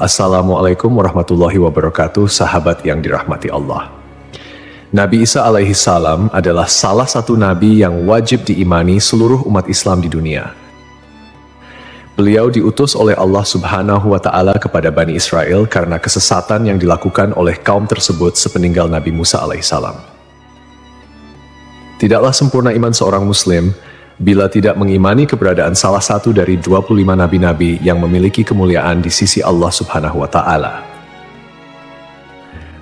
Assalamualaikum warahmatullahi wabarakatuh, sahabat yang dirahmati Allah. Nabi Isa alaihi salam adalah salah satu nabi yang wajib diimani seluruh umat Islam di dunia. Beliau diutus oleh Allah Subhanahu wa Ta'ala kepada Bani Israel karena kesesatan yang dilakukan oleh kaum tersebut sepeninggal Nabi Musa alaihi salam. Tidaklah sempurna iman seorang Muslim bila tidak mengimani keberadaan salah satu dari 25 nabi-nabi yang memiliki kemuliaan di sisi Allah Subhanahu wa Ta'ala.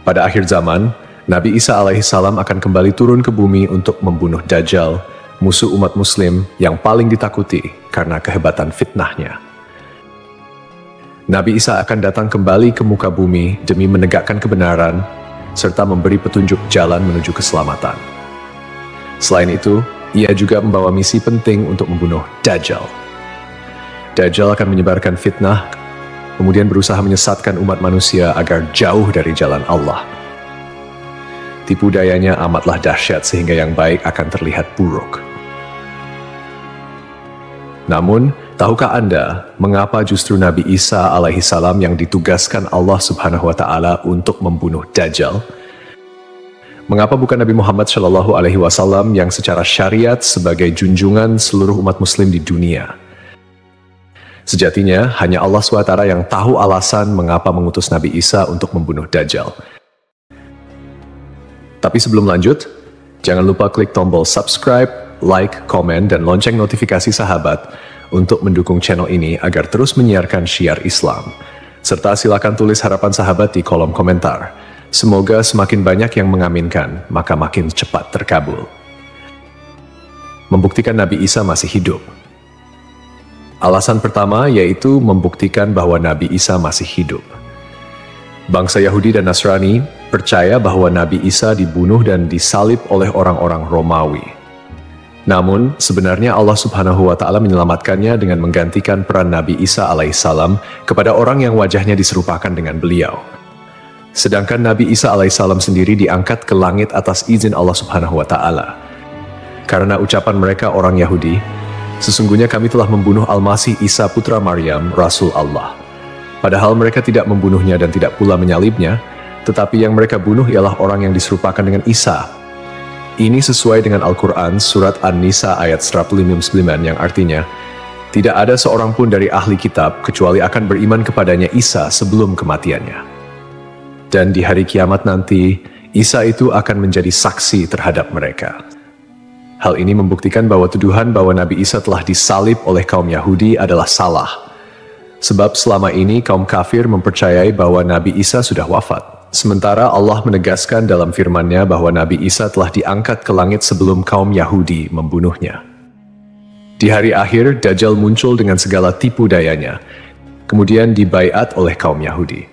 Pada akhir zaman, Nabi Isa alaihi salam akan kembali turun ke bumi untuk membunuh Dajjal, musuh umat Muslim yang paling ditakuti karena kehebatan fitnahnya. Nabi Isa akan datang kembali ke muka bumi demi menegakkan kebenaran serta memberi petunjuk jalan menuju keselamatan. Selain itu, ia juga membawa misi penting untuk membunuh Dajjal. Dajjal akan menyebarkan fitnah, kemudian berusaha menyesatkan umat manusia agar jauh dari jalan Allah. Tipu dayanya amatlah dahsyat sehingga yang baik akan terlihat buruk. Namun, tahukah Anda mengapa justru Nabi Isa alaihi salam yang ditugaskan Allah Subhanahu wa Ta'ala untuk membunuh Dajjal? Mengapa bukan Nabi Muhammad Shallallahu Alaihi Wasallam yang secara syariat sebagai junjungan seluruh umat Muslim di dunia? Sejatinya, hanya Allah SWT yang tahu alasan mengapa mengutus Nabi Isa untuk membunuh Dajjal. Tapi sebelum lanjut, jangan lupa klik tombol subscribe, like, komen, dan lonceng notifikasi sahabat untuk mendukung channel ini agar terus menyiarkan syiar Islam. Serta silakan tulis harapan sahabat di kolom komentar. Semoga semakin banyak yang mengaminkan, maka makin cepat terkabul. Membuktikan Nabi Isa masih hidup. Alasan pertama yaitu membuktikan bahwa Nabi Isa masih hidup. Bangsa Yahudi dan Nasrani percaya bahwa Nabi Isa dibunuh dan disalib oleh orang-orang Romawi. Namun, sebenarnya Allah Subhanahu wa Ta'ala menyelamatkannya dengan menggantikan peran Nabi Isa alaihissalam kepada orang yang wajahnya diserupakan dengan beliau. Sedangkan Nabi Isa alaihissalam sendiri diangkat ke langit atas izin Allah Subhanahu wa Ta'ala. Karena ucapan mereka orang Yahudi, sesungguhnya kami telah membunuh Al-Masih Isa putra Maryam, Rasul Allah. Padahal mereka tidak membunuhnya dan tidak pula menyalibnya, tetapi yang mereka bunuh ialah orang yang diserupakan dengan Isa. Ini sesuai dengan Al-Quran surat An-Nisa ayat 159 yang artinya, tidak ada seorang pun dari ahli kitab kecuali akan beriman kepadanya Isa sebelum kematiannya. Dan di hari kiamat nanti, Isa itu akan menjadi saksi terhadap mereka. Hal ini membuktikan bahwa tuduhan bahwa Nabi Isa telah disalib oleh kaum Yahudi adalah salah. Sebab selama ini kaum kafir mempercayai bahwa Nabi Isa sudah wafat. Sementara Allah menegaskan dalam firman-Nya bahwa Nabi Isa telah diangkat ke langit sebelum kaum Yahudi membunuhnya. Di hari akhir, Dajjal muncul dengan segala tipu dayanya, kemudian dibaiat oleh kaum Yahudi.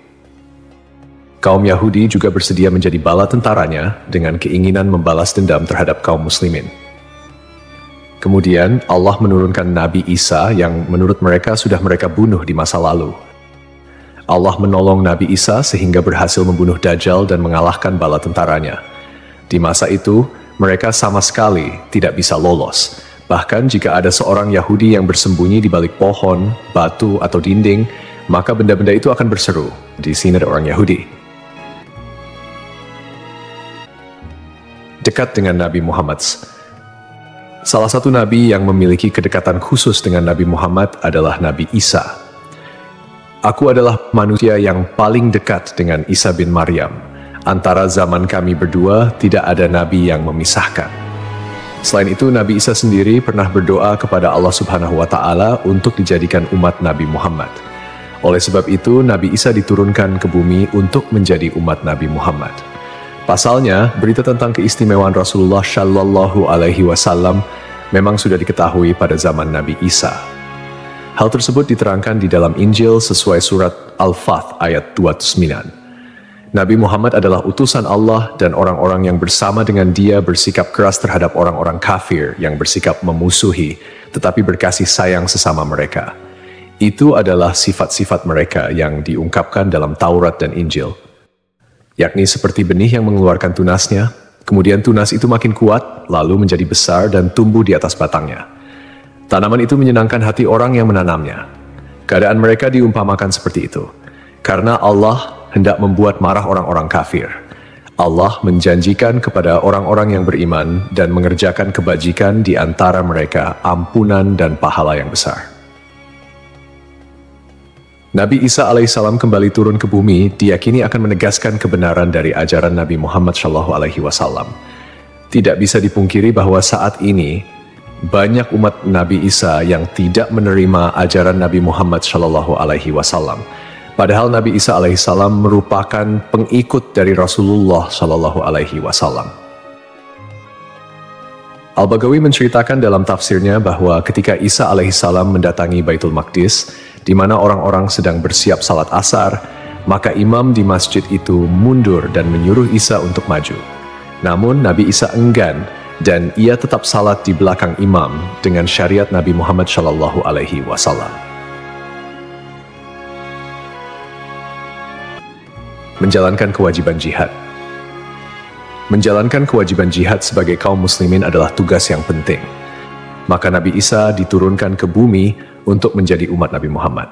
Kaum Yahudi juga bersedia menjadi bala tentaranya dengan keinginan membalas dendam terhadap kaum muslimin. Kemudian Allah menurunkan Nabi Isa yang menurut mereka sudah mereka bunuh di masa lalu. Allah menolong Nabi Isa sehingga berhasil membunuh Dajjal dan mengalahkan bala tentaranya. Di masa itu, mereka sama sekali tidak bisa lolos. Bahkan jika ada seorang Yahudi yang bersembunyi di balik pohon, batu, atau dinding, maka benda-benda itu akan berseru, "Di sini ada orang Yahudi." Dekat dengan Nabi Muhammad. Salah satu nabi yang memiliki kedekatan khusus dengan Nabi Muhammad adalah Nabi Isa. Aku adalah manusia yang paling dekat dengan Isa bin Maryam. Antara zaman kami berdua tidak ada nabi yang memisahkan. Selain itu, Nabi Isa sendiri pernah berdoa kepada Allah Subhanahu wa Ta'ala untuk dijadikan umat Nabi Muhammad. Oleh sebab itu, Nabi Isa diturunkan ke bumi untuk menjadi umat Nabi Muhammad. Pasalnya, berita tentang keistimewaan Rasulullah Shallallahu Alaihi Wasallam memang sudah diketahui pada zaman Nabi Isa. Hal tersebut diterangkan di dalam Injil sesuai surat Al-Fath ayat 29. Nabi Muhammad adalah utusan Allah dan orang-orang yang bersama dengan dia bersikap keras terhadap orang-orang kafir yang bersikap memusuhi, tetapi berkasih sayang sesama mereka. Itu adalah sifat-sifat mereka yang diungkapkan dalam Taurat dan Injil. Yakni seperti benih yang mengeluarkan tunasnya, kemudian tunas itu makin kuat, lalu menjadi besar dan tumbuh di atas batangnya. Tanaman itu menyenangkan hati orang yang menanamnya. Keadaan mereka diumpamakan seperti itu. Karena Allah hendak membuat marah orang-orang kafir. Allah menjanjikan kepada orang-orang yang beriman dan mengerjakan kebajikan di antara mereka ampunan dan pahala yang besar. Nabi Isa alaihissalam kembali turun ke bumi diyakini akan menegaskan kebenaran dari ajaran Nabi Muhammad SAW. Tidak bisa dipungkiri bahwa saat ini banyak umat Nabi Isa yang tidak menerima ajaran Nabi Muhammad SAW. Padahal Nabi Isa alaihissalam merupakan pengikut dari Rasulullah SAW. Al-Baghawi menceritakan dalam tafsirnya bahwa ketika Isa alaihissalam mendatangi Baitul Maqdis, di mana orang-orang sedang bersiap salat asar, maka imam di masjid itu mundur dan menyuruh Isa untuk maju. Namun Nabi Isa enggan dan ia tetap salat di belakang imam dengan syariat Nabi Muhammad SAW. Menjalankan kewajiban jihad. Menjalankan kewajiban jihad sebagai kaum muslimin adalah tugas yang penting. Maka Nabi Isa diturunkan ke bumi untuk menjadi umat Nabi Muhammad.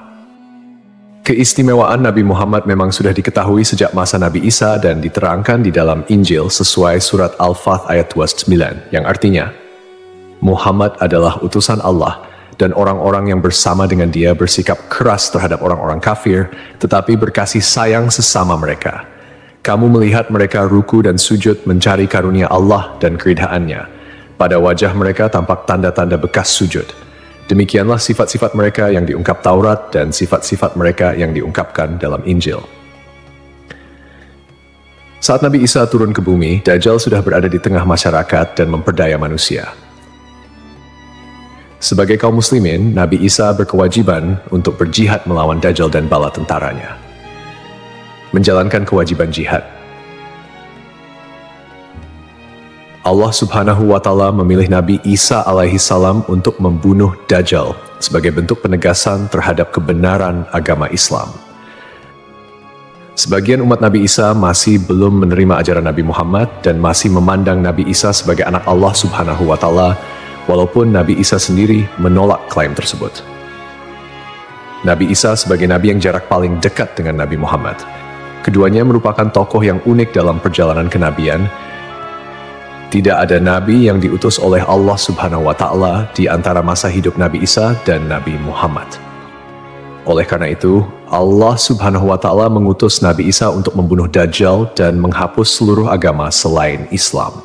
Keistimewaan Nabi Muhammad memang sudah diketahui sejak masa Nabi Isa dan diterangkan di dalam Injil sesuai surat Al-Fath ayat 29, yang artinya, Muhammad adalah utusan Allah dan orang-orang yang bersama dengan dia bersikap keras terhadap orang-orang kafir, tetapi berkasih sayang sesama mereka. Kamu melihat mereka ruku dan sujud mencari karunia Allah dan keridhaannya. Pada wajah mereka tampak tanda-tanda bekas sujud. Demikianlah sifat-sifat mereka yang diungkap Taurat dan sifat-sifat mereka yang diungkapkan dalam Injil. Saat Nabi Isa turun ke bumi, Dajjal sudah berada di tengah masyarakat dan memperdaya manusia. Sebagai kaum muslimin, Nabi Isa berkewajiban untuk berjihad melawan Dajjal dan bala tentaranya. Menjalankan kewajiban jihad. Allah Subhanahu wa Ta'ala memilih Nabi Isa alaihissalam untuk membunuh Dajjal sebagai bentuk penegasan terhadap kebenaran agama Islam. Sebagian umat Nabi Isa masih belum menerima ajaran Nabi Muhammad dan masih memandang Nabi Isa sebagai anak Allah Subhanahu wa Ta'ala, walaupun Nabi Isa sendiri menolak klaim tersebut. Nabi Isa sebagai nabi yang jarak paling dekat dengan Nabi Muhammad. Keduanya merupakan tokoh yang unik dalam perjalanan kenabian. Tidak ada nabi yang diutus oleh Allah Subhanahu wa Ta'ala di antara masa hidup Nabi Isa dan Nabi Muhammad. Oleh karena itu, Allah Subhanahu wa Ta'ala mengutus Nabi Isa untuk membunuh Dajjal dan menghapus seluruh agama selain Islam.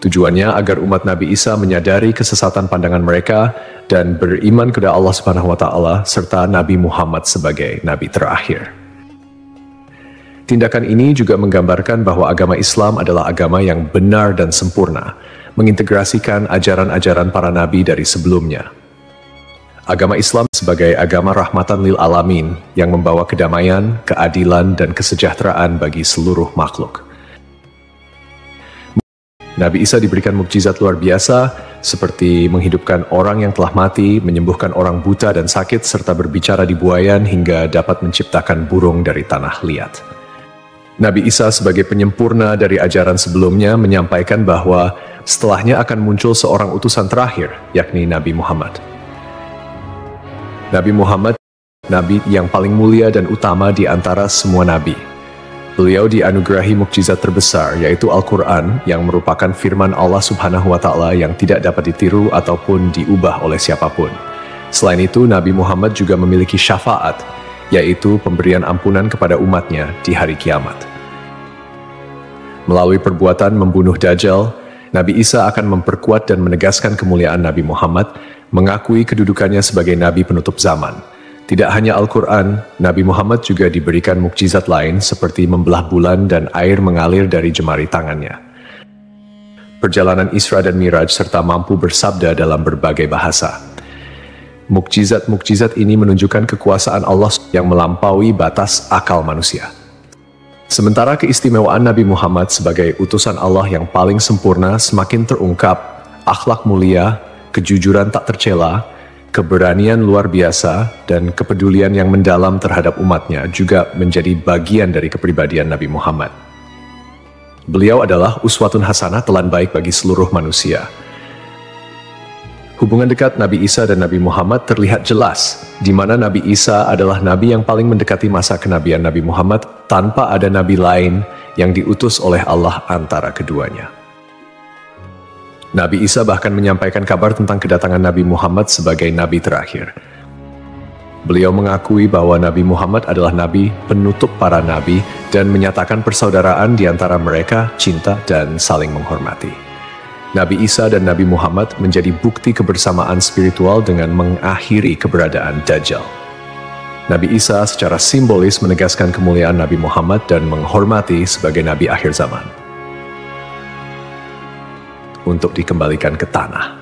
Tujuannya agar umat Nabi Isa menyadari kesesatan pandangan mereka dan beriman kepada Allah Subhanahu wa Ta'ala serta Nabi Muhammad sebagai nabi terakhir. Tindakan ini juga menggambarkan bahwa agama Islam adalah agama yang benar dan sempurna, mengintegrasikan ajaran-ajaran para nabi dari sebelumnya. Agama Islam sebagai agama rahmatan lil alamin yang membawa kedamaian, keadilan, dan kesejahteraan bagi seluruh makhluk. Nabi Isa diberikan mukjizat luar biasa seperti menghidupkan orang yang telah mati, menyembuhkan orang buta dan sakit, serta berbicara di buayan hingga dapat menciptakan burung dari tanah liat. Nabi Isa sebagai penyempurna dari ajaran sebelumnya menyampaikan bahwa setelahnya akan muncul seorang utusan terakhir, yakni Nabi Muhammad. Nabi Muhammad, nabi yang paling mulia dan utama di antara semua nabi. Beliau dianugerahi mukjizat terbesar, yaitu Al-Quran, yang merupakan firman Allah Subhanahu wa Ta'ala yang tidak dapat ditiru ataupun diubah oleh siapapun. Selain itu, Nabi Muhammad juga memiliki syafaat, yaitu pemberian ampunan kepada umatnya di hari kiamat. Melalui perbuatan membunuh Dajjal, Nabi Isa akan memperkuat dan menegaskan kemuliaan Nabi Muhammad, mengakui kedudukannya sebagai nabi penutup zaman. Tidak hanya Al-Quran, Nabi Muhammad juga diberikan mukjizat lain seperti membelah bulan dan air mengalir dari jemari tangannya. Perjalanan Isra dan Miraj serta mampu bersabda dalam berbagai bahasa. Mukjizat-mukjizat ini menunjukkan kekuasaan Allah yang melampaui batas akal manusia. Sementara keistimewaan Nabi Muhammad sebagai utusan Allah yang paling sempurna semakin terungkap, akhlak mulia, kejujuran tak tercela, keberanian luar biasa, dan kepedulian yang mendalam terhadap umatnya juga menjadi bagian dari kepribadian Nabi Muhammad. Beliau adalah uswatun hasanah, telan baik bagi seluruh manusia. Hubungan dekat Nabi Isa dan Nabi Muhammad terlihat jelas, di mana Nabi Isa adalah nabi yang paling mendekati masa kenabian Nabi Muhammad tanpa ada nabi lain yang diutus oleh Allah antara keduanya. Nabi Isa bahkan menyampaikan kabar tentang kedatangan Nabi Muhammad sebagai nabi terakhir. Beliau mengakui bahwa Nabi Muhammad adalah nabi penutup para nabi dan menyatakan persaudaraan di antara mereka, cinta dan saling menghormati. Nabi Isa dan Nabi Muhammad menjadi bukti kebersamaan spiritual dengan mengakhiri keberadaan Dajjal. Nabi Isa secara simbolis menegaskan kemuliaan Nabi Muhammad dan menghormati sebagai nabi akhir zaman untuk dikembalikan ke tanah.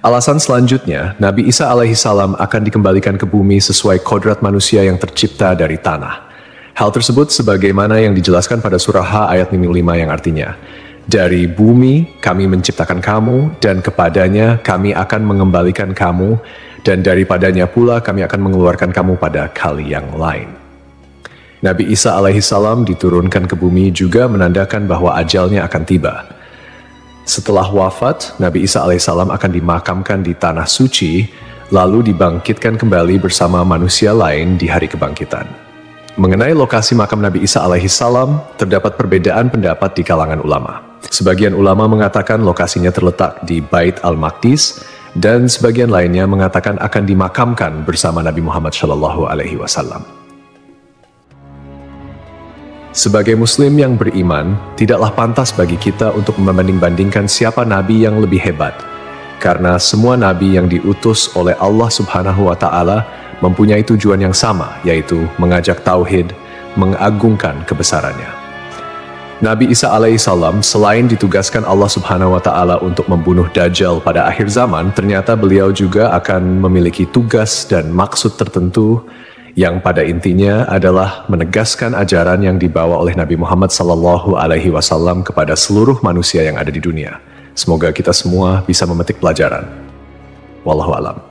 Alasan selanjutnya, Nabi Isa alaihissalam akan dikembalikan ke bumi sesuai kodrat manusia yang tercipta dari tanah. Hal tersebut sebagaimana yang dijelaskan pada surah H ayat 5 yang artinya, dari bumi kami menciptakan kamu dan kepadanya kami akan mengembalikan kamu dan daripadanya pula kami akan mengeluarkan kamu pada kali yang lain. Nabi Isa alaihissalam diturunkan ke bumi juga menandakan bahwa ajalnya akan tiba. Setelah wafat, Nabi Isa alaihissalam akan dimakamkan di tanah suci, lalu dibangkitkan kembali bersama manusia lain di hari kebangkitan. Mengenai lokasi makam Nabi Isa alaihissalam, terdapat perbedaan pendapat di kalangan ulama. Sebagian ulama mengatakan lokasinya terletak di Bait al-Maqdis, dan sebagian lainnya mengatakan akan dimakamkan bersama Nabi Muhammad SAW. Sebagai muslim yang beriman, tidaklah pantas bagi kita untuk membanding-bandingkan siapa nabi yang lebih hebat. Karena semua nabi yang diutus oleh Allah Subhanahu wa Ta'ala mempunyai tujuan yang sama, yaitu mengajak tauhid, mengagungkan kebesarannya. Nabi Isa alaihissalam selain ditugaskan Allah Subhanahu wa Ta'ala untuk membunuh Dajjal pada akhir zaman, ternyata beliau juga akan memiliki tugas dan maksud tertentu yang pada intinya adalah menegaskan ajaran yang dibawa oleh Nabi Muhammad SAW kepada seluruh manusia yang ada di dunia. Semoga kita semua bisa memetik pelajaran. Wallahu a'lam.